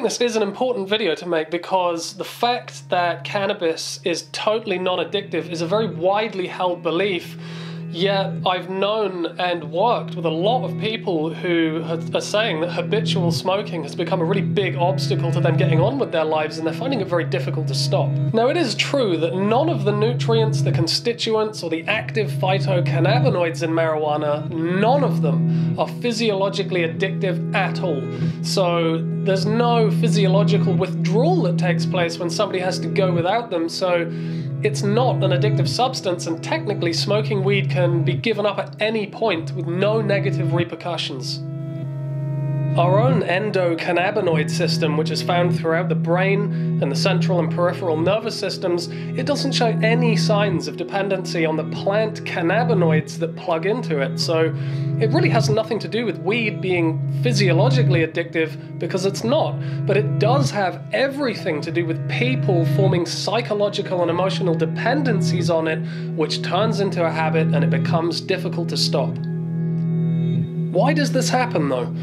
this is an important video to make because the fact that cannabis is totally non-addictive is a very widely held belief. Yet I've known and worked with a lot of people who are saying that habitual smoking has become a really big obstacle to them getting on with their lives, and they're finding it very difficult to stop. Now, it is true that none of the nutrients, the constituents, or the active phytocannabinoids in marijuana, none of them are physiologically addictive at all. So there's no physiological withdrawal that takes place when somebody has to go without them. So it's not an addictive substance, and technically smoking weed can be given up at any point with no negative repercussions. Our own endocannabinoid system, which is found throughout the brain and the central and peripheral nervous systems, it doesn't show any signs of dependency on the plant cannabinoids that plug into it. So it really has nothing to do with weed being physiologically addictive, because it's not. But it does have everything to do with people forming psychological and emotional dependencies on it, which turns into a habit and it becomes difficult to stop. Why does this happen though?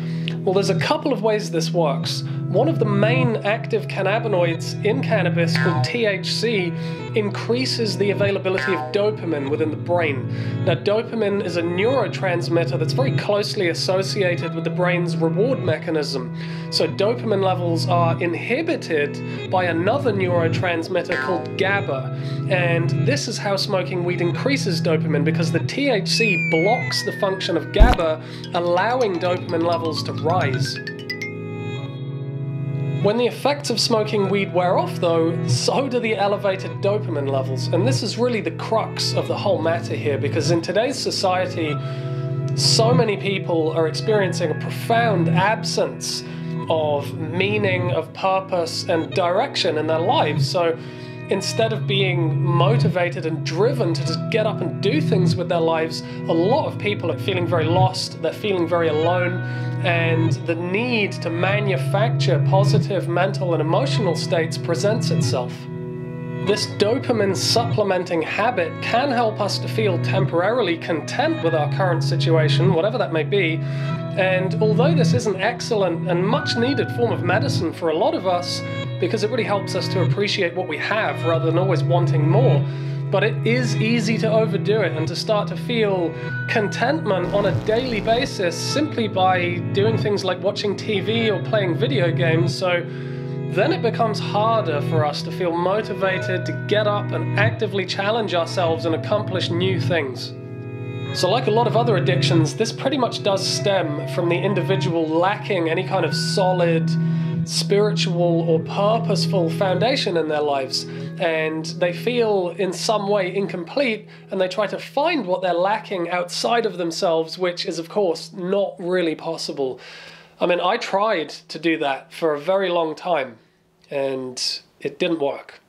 Well, there's a couple of ways this works. One of the main active cannabinoids in cannabis, called THC, increases the availability of dopamine within the brain. Now, dopamine is a neurotransmitter that's very closely associated with the brain's reward mechanism. So dopamine levels are inhibited by another neurotransmitter called GABA. And this is how smoking weed increases dopamine, because the THC blocks the function of GABA, allowing dopamine levels to rise. When the effects of smoking weed wear off though, so do the elevated dopamine levels. And this is really the crux of the whole matter here, because in today's society, so many people are experiencing a profound absence of meaning, of purpose, and direction in their lives. So instead of being motivated and driven to just get up and do things with their lives, a lot of people are feeling very lost, they're feeling very alone, and the need to manufacture positive mental and emotional states presents itself. This dopamine supplementing habit can help us to feel temporarily content with our current situation, whatever that may be. And although this is an excellent and much needed form of medicine for a lot of us, because it really helps us to appreciate what we have rather than always wanting more, but it is easy to overdo it and to start to feel contentment on a daily basis simply by doing things like watching TV or playing video games. So then it becomes harder for us to feel motivated to get up and actively challenge ourselves and accomplish new things. So like a lot of other addictions, this pretty much does stem from the individual lacking any kind of solid, spiritual or purposeful foundation in their lives, and they feel in some way incomplete, and they try to find what they're lacking outside of themselves, which is of course not really possible. I mean, I tried to do that for a very long time and it didn't work.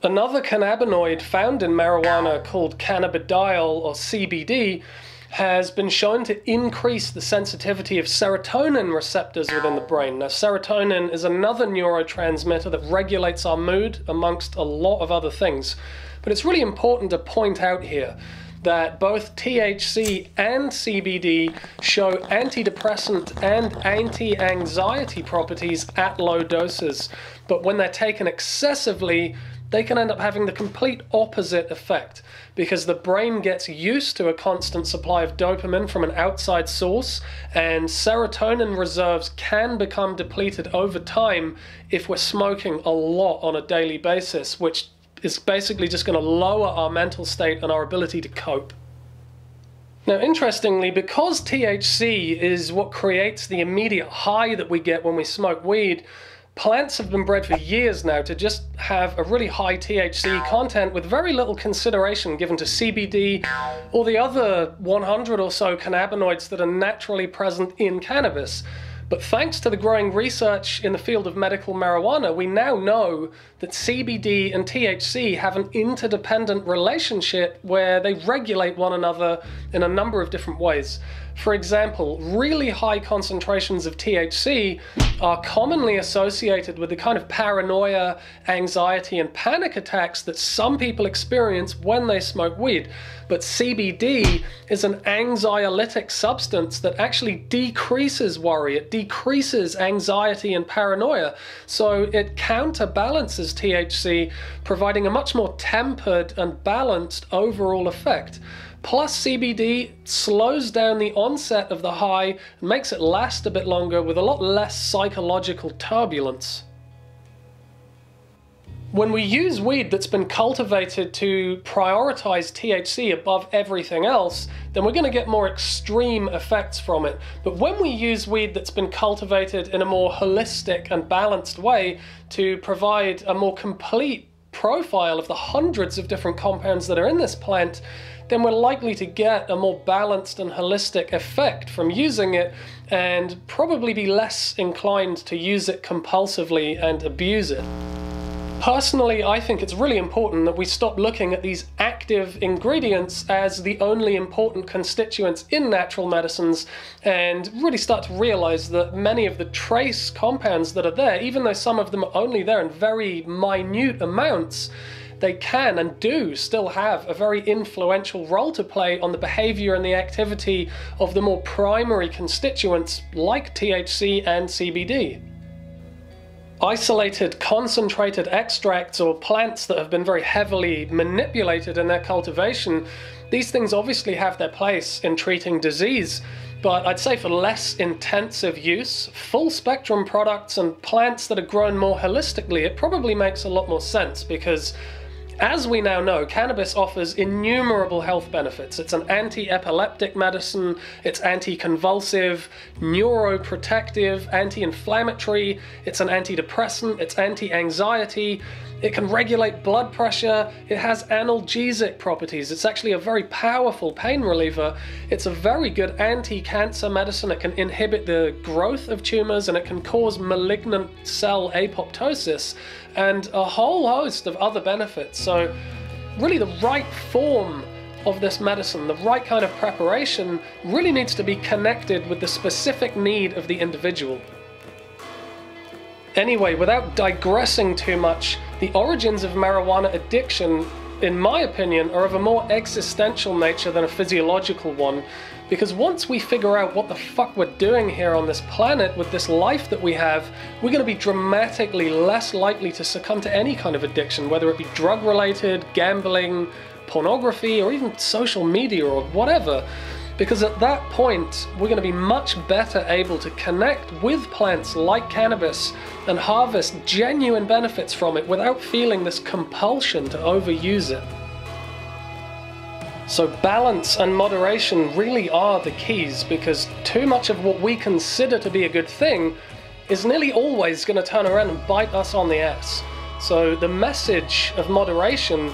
Another cannabinoid found in marijuana called cannabidiol, or CBD, has been shown to increase the sensitivity of serotonin receptors within the brain. Now, serotonin is another neurotransmitter that regulates our mood, amongst a lot of other things. But it's really important to point out here that both THC and CBD show antidepressant and anti-anxiety properties at low doses. But when they're taken excessively, they can end up having the complete opposite effect, because the brain gets used to a constant supply of dopamine from an outside source, and serotonin reserves can become depleted over time if we're smoking a lot on a daily basis, which is basically just going to lower our mental state and our ability to cope. Now, interestingly, because THC is what creates the immediate high that we get when we smoke weed, plants have been bred for years now to just have a really high THC content with very little consideration given to CBD or the other 100 or so cannabinoids that are naturally present in cannabis. But thanks to the growing research in the field of medical marijuana, we now know that CBD and THC have an interdependent relationship where they regulate one another in a number of different ways. For example, really high concentrations of THC are commonly associated with the kind of paranoia, anxiety, and panic attacks that some people experience when they smoke weed. But CBD is an anxiolytic substance that actually decreases worry, it decreases anxiety and paranoia. So it counterbalances THC, providing a much more tempered and balanced overall effect. Plus, CBD slows down the onset of the high and makes it last a bit longer with a lot less psychological turbulence. When we use weed that's been cultivated to prioritize THC above everything else, then we're going to get more extreme effects from it. But when we use weed that's been cultivated in a more holistic and balanced way to provide a more complete profile of the hundreds of different compounds that are in this plant, then we're likely to get a more balanced and holistic effect from using it, and probably be less inclined to use it compulsively and abuse it. Personally, I think it's really important that we stop looking at these active ingredients as the only important constituents in natural medicines, and really start to realize that many of the trace compounds that are there, even though some of them are only there in very minute amounts, they can and do still have a very influential role to play on the behavior and the activity of the more primary constituents like THC and CBD. Isolated concentrated extracts or plants that have been very heavily manipulated in their cultivation, these things obviously have their place in treating disease, but I'd say for less intensive use, full spectrum products and plants that are grown more holistically, it probably makes a lot more sense, because as we now know, cannabis offers innumerable health benefits. It's an anti-epileptic medicine, it's anti-convulsive, neuroprotective, anti-inflammatory, it's an antidepressant, it's anti-anxiety, it can regulate blood pressure, it has analgesic properties, it's actually a very powerful pain reliever, it's a very good anti-cancer medicine, it can inhibit the growth of tumors, and it can cause malignant cell apoptosis, and a whole host of other benefits. So really the right form of this medicine, the right kind of preparation, really needs to be connected with the specific need of the individual. Anyway, without digressing too much, the origins of marijuana addiction, in my opinion, are of a more existential nature than a physiological one, because once we figure out what the fuck we're doing here on this planet with this life that we have, we're going to be dramatically less likely to succumb to any kind of addiction, whether it be drug-related, gambling, pornography, or even social media or whatever. Because at that point, we're going to be much better able to connect with plants like cannabis and harvest genuine benefits from it without feeling this compulsion to overuse it. So balance and moderation really are the keys, because too much of what we consider to be a good thing is nearly always going to turn around and bite us on the ass. So the message of moderation,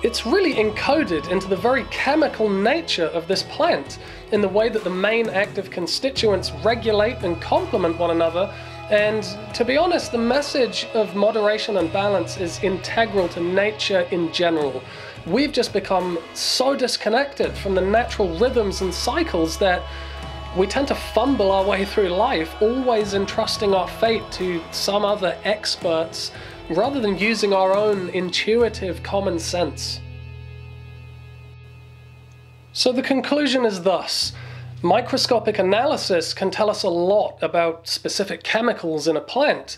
it's really encoded into the very chemical nature of this plant, in the way that the main active constituents regulate and complement one another. And to be honest, the message of moderation and balance is integral to nature in general. We've just become so disconnected from the natural rhythms and cycles that we tend to fumble our way through life, always entrusting our fate to some other experts, rather than using our own intuitive common sense. So the conclusion is thus: microscopic analysis can tell us a lot about specific chemicals in a plant,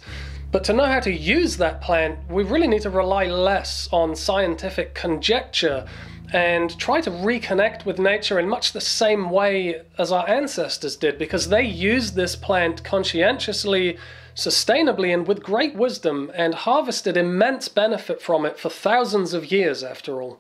but to know how to use that plant, we really need to rely less on scientific conjecture and try to reconnect with nature in much the same way as our ancestors did, because they used this plant conscientiously, sustainably, and with great wisdom, and harvested immense benefit from it for thousands of years after all.